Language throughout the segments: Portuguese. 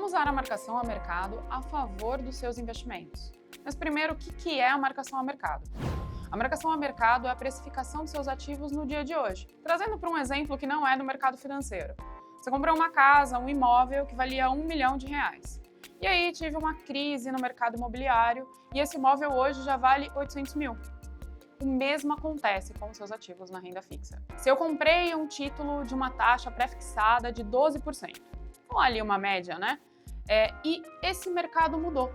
Como usar a marcação a mercado a favor dos seus investimentos? Mas primeiro, o que é a marcação a mercado? A marcação a mercado é a precificação dos seus ativos no dia de hoje. Trazendo para um exemplo que não é do mercado financeiro. Você comprou uma casa, um imóvel que valia R$1 milhão. E aí tive uma crise no mercado imobiliário e esse imóvel hoje já vale 800 mil. O mesmo acontece com os seus ativos na renda fixa. Se eu comprei um título de uma taxa pré-fixada de 12%, ou ali uma média, né? E esse mercado mudou.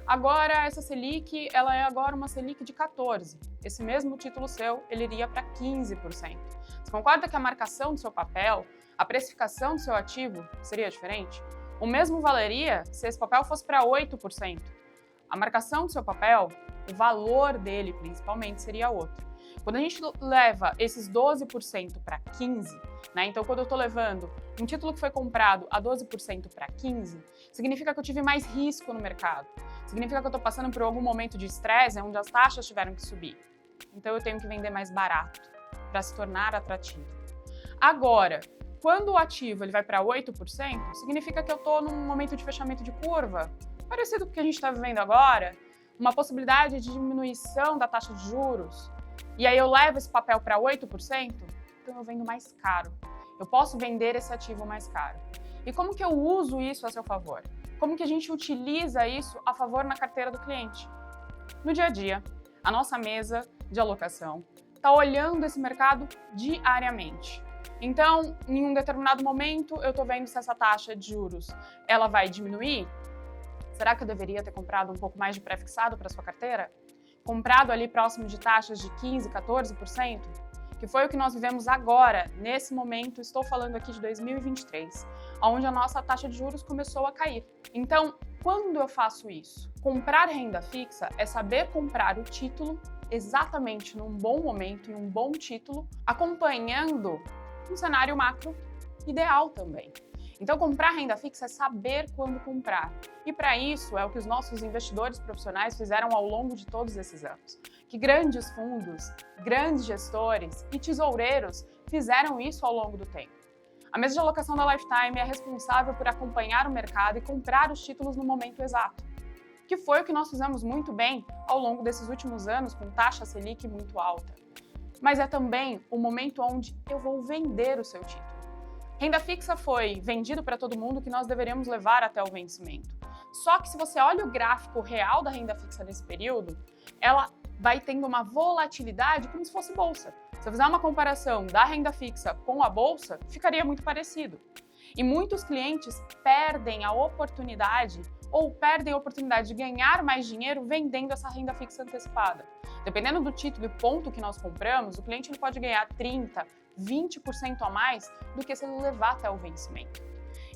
Agora, essa Selic, ela é agora uma Selic de 14%. Esse mesmo título seu, ele iria para 15%. Você concorda que a marcação do seu papel, a precificação do seu ativo seria diferente? O mesmo valeria se esse papel fosse para 8%. A marcação do seu papel, o valor dele principalmente, seria outro. Quando a gente leva esses 12% para 15%, né? Então quando eu estou levando um título que foi comprado a 12% para 15%, significa que eu tive mais risco no mercado. Significa que eu estou passando por algum momento de estresse onde as taxas tiveram que subir. Então eu tenho que vender mais barato para se tornar atrativo. Agora, quando o ativo ele vai para 8%, significa que eu estou num momento de fechamento de curva, parecido com o que a gente está vivendo agora, uma possibilidade de diminuição da taxa de juros, e aí eu levo esse papel para 8%, então eu vendo mais caro. Eu posso vender esse ativo mais caro. E como que eu uso isso a seu favor? Como que a gente utiliza isso a favor na carteira do cliente? No dia a dia, a nossa mesa de alocação está olhando esse mercado diariamente. Então, em um determinado momento, eu estou vendo se essa taxa de juros ela vai diminuir. Será que eu deveria ter comprado um pouco mais de pré-fixado para sua carteira? Comprado ali próximo de taxas de 15%, 14%? Que foi o que nós vivemos agora, nesse momento, estou falando aqui de 2023, onde a nossa taxa de juros começou a cair. Então, quando eu faço isso? Comprar renda fixa é saber comprar o título exatamente num bom momento, em um bom título, acompanhando um cenário macro ideal também. Então, comprar renda fixa é saber quando comprar. E para isso é o que os nossos investidores profissionais fizeram ao longo de todos esses anos. Que grandes fundos, grandes gestores e tesoureiros fizeram isso ao longo do tempo. A mesa de alocação da Lifetime é responsável por acompanhar o mercado e comprar os títulos no momento exato. Que foi o que nós fizemos muito bem ao longo desses últimos anos com taxa Selic muito alta. Mas é também o momento onde eu vou vender o seu título. Renda fixa foi vendido para todo mundo que nós deveríamos levar até o vencimento. Só que se você olha o gráfico real da renda fixa nesse período, ela vai tendo uma volatilidade como se fosse bolsa. Se eu fizer uma comparação da renda fixa com a bolsa, ficaria muito parecido. E muitos clientes perdem a oportunidade de ganhar mais dinheiro vendendo essa renda fixa antecipada. Dependendo do título e ponto que nós compramos, o cliente ele pode ganhar 30%, 20% a mais do que se ele levar até o vencimento.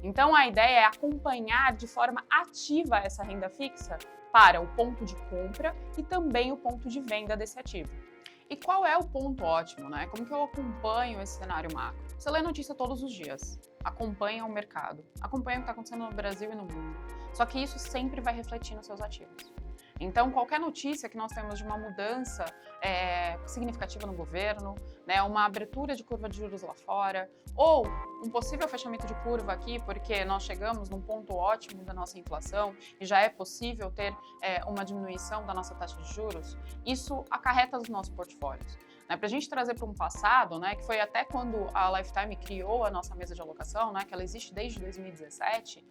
Então a ideia é acompanhar de forma ativa essa renda fixa para o ponto de compra e também o ponto de venda desse ativo. E qual é o ponto ótimo, né? Como que eu acompanho esse cenário macro? Você lê notícia todos os dias, acompanha o mercado, acompanha o que está acontecendo no Brasil e no mundo. Só que isso sempre vai refletir nos seus ativos. Então, qualquer notícia que nós temos de uma mudança significativa no governo, né, uma abertura de curva de juros lá fora, ou um possível fechamento de curva aqui, porque nós chegamos num ponto ótimo da nossa inflação e já é possível ter uma diminuição da nossa taxa de juros, isso acarreta os nossos portfólios. Para a gente trazer para um passado, né, que foi até quando a Lifetime criou a nossa mesa de alocação, né, que ela existe desde 2017,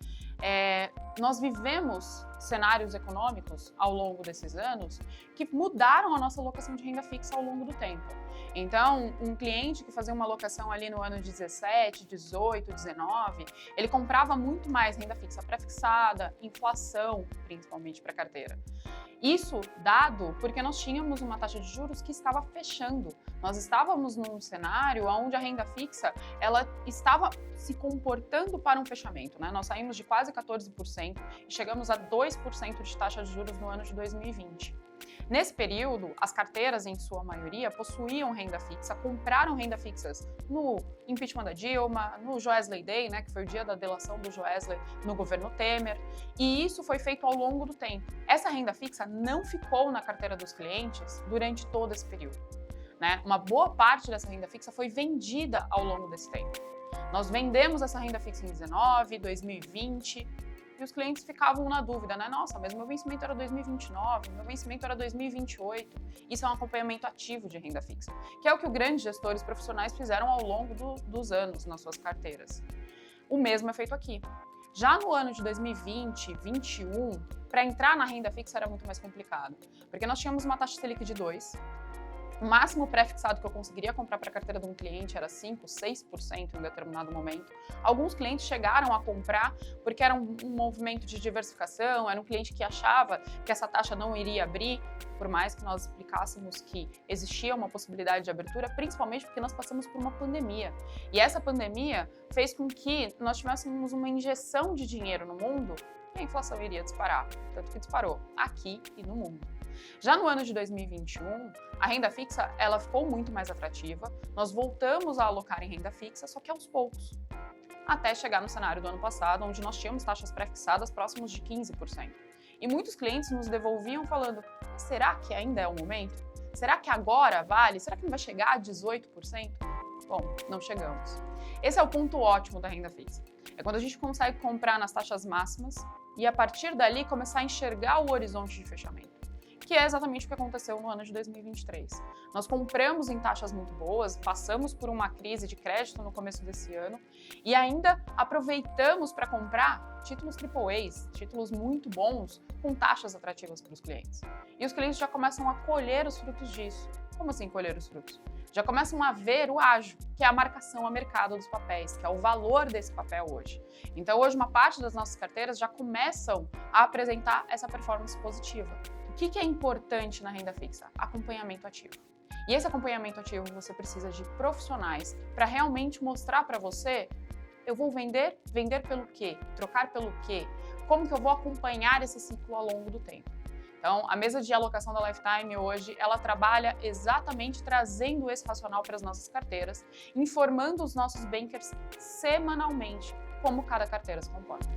nós vivemos cenários econômicos ao longo desses anos que mudaram a nossa alocação de renda fixa ao longo do tempo. Então, um cliente que fazia uma alocação ali no ano 17, 18, 19, ele comprava muito mais renda fixa pré-fixada, inflação, principalmente para carteira. Isso dado porque nós tínhamos uma taxa de juros que estava fechando. Nós estávamos num cenário onde a renda fixa ela estava se comportando para um fechamento, né? Nós saímos de quase 14% e chegamos a 2% de taxa de juros no ano de 2020. Nesse período, as carteiras, em sua maioria, possuíam renda fixa, compraram renda fixas no impeachment da Dilma, no Joesley Day, né, que foi o dia da delação do Joesley no governo Temer, e isso foi feito ao longo do tempo. Essa renda fixa não ficou na carteira dos clientes durante todo esse período, né? Uma boa parte dessa renda fixa foi vendida ao longo desse tempo. Nós vendemos essa renda fixa em 2019, 2020, e os clientes ficavam na dúvida, né? Nossa, mas meu vencimento era 2029, meu vencimento era 2028. Isso é um acompanhamento ativo de renda fixa, que é o que os grandes gestores profissionais fizeram ao longo dos anos nas suas carteiras. O mesmo é feito aqui. Já no ano de 2020, 2021, para entrar na renda fixa era muito mais complicado, porque nós tínhamos uma taxa Selic de 2%, o máximo pré-fixado que eu conseguiria comprar para a carteira de um cliente era 5%, 6% em determinado momento. Alguns clientes chegaram a comprar porque era um movimento de diversificação, era um cliente que achava que essa taxa não iria abrir, por mais que nós explicássemos que existia uma possibilidade de abertura, principalmente porque nós passamos por uma pandemia. E essa pandemia fez com que nós tivéssemos uma injeção de dinheiro no mundo e a inflação iria disparar, tanto que disparou aqui e no mundo. Já no ano de 2021, a renda fixa ela ficou muito mais atrativa, nós voltamos a alocar em renda fixa, só que aos poucos, até chegar no cenário do ano passado, onde nós tínhamos taxas pré-fixadas próximos de 15%. E muitos clientes nos devolviam falando, será que ainda é o momento? Será que agora vale? Será que não vai chegar a 18%? Bom, não chegamos. Esse é o ponto ótimo da renda fixa. É quando a gente consegue comprar nas taxas máximas e a partir dali começar a enxergar o horizonte de fechamento, que é exatamente o que aconteceu no ano de 2023. Nós compramos em taxas muito boas, passamos por uma crise de crédito no começo desse ano e ainda aproveitamos para comprar títulos AAAs, títulos muito bons, com taxas atrativas para os clientes. E os clientes já começam a colher os frutos disso. Como assim colher os frutos? Já começam a ver o ágio, que é a marcação a mercado dos papéis, que é o valor desse papel hoje. Então hoje uma parte das nossas carteiras já começam a apresentar essa performance positiva. O que é importante na renda fixa? Acompanhamento ativo. E esse acompanhamento ativo você precisa de profissionais para realmente mostrar para você, eu vou vender pelo quê? Trocar pelo quê? Como que eu vou acompanhar esse ciclo ao longo do tempo? Então, a mesa de alocação da Lifetime hoje, ela trabalha exatamente trazendo esse racional para as nossas carteiras, informando os nossos bankers semanalmente como cada carteira se comporta.